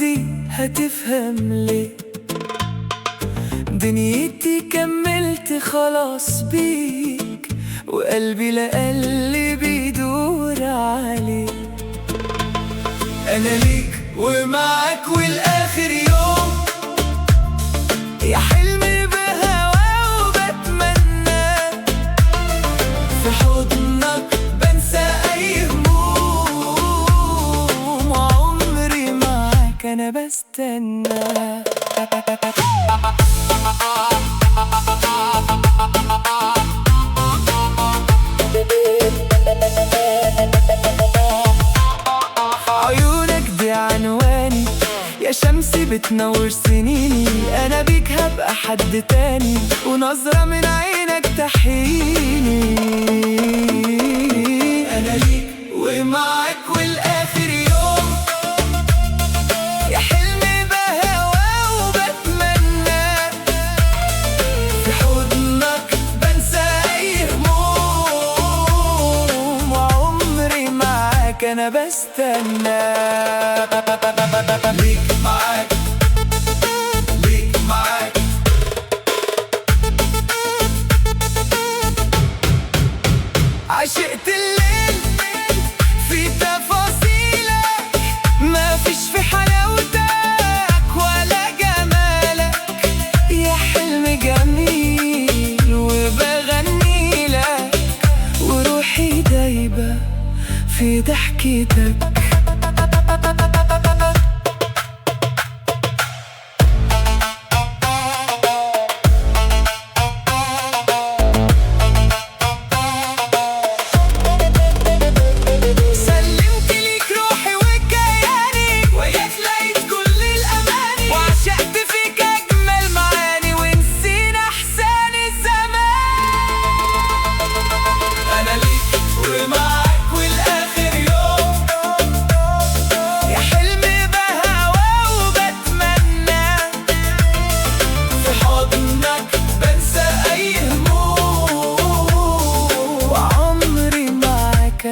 دي هتفهم ليه. دنيتي كملت خلاص بيك، وقلبي لقى اللي بيدور عليه. أنا ليك ومعاك والآخر يوم، يا حلمي بهوا وبتمنى في حضنك بنسى أي هموم، وعمري معاك أنا بستنى. عيونك دي عنواني، يا شمسي بتنور سنيني. أنا بيك هبقى حد تاني، ونظرة من عينك تحييني. أنا ليك ومعاك والآخر يوم، يا حلمي بهوا وبتمنى في حضنك بنسى أي هموم، وعمري معاك أنا بستنى. ليك معاك، ليك معاك، عشقت الليل في تفاصيلك، ما فيش في حلاوتك ولا جمالك. يا حلم جميل وبغني لك، وروحي دايبة في ضحكتك.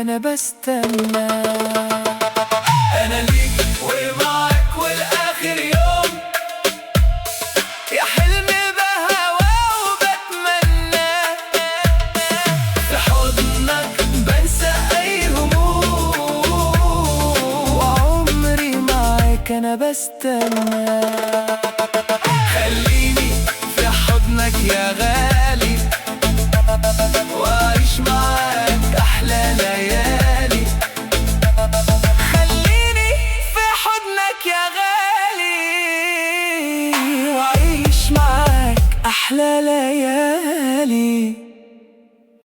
أنا بستنى. أنا ليك ومعاك والآخر يوم، يا حلمي بهوا وبتمنى في حضنك بنسى أي هموم، وعمري معاك أنا بستنى. خليني في حضنك يا غالي، وأعيش معاك أحلى ليالي. خليني في حضنك يا غالي، وأعيش معاك أحلى ليالي.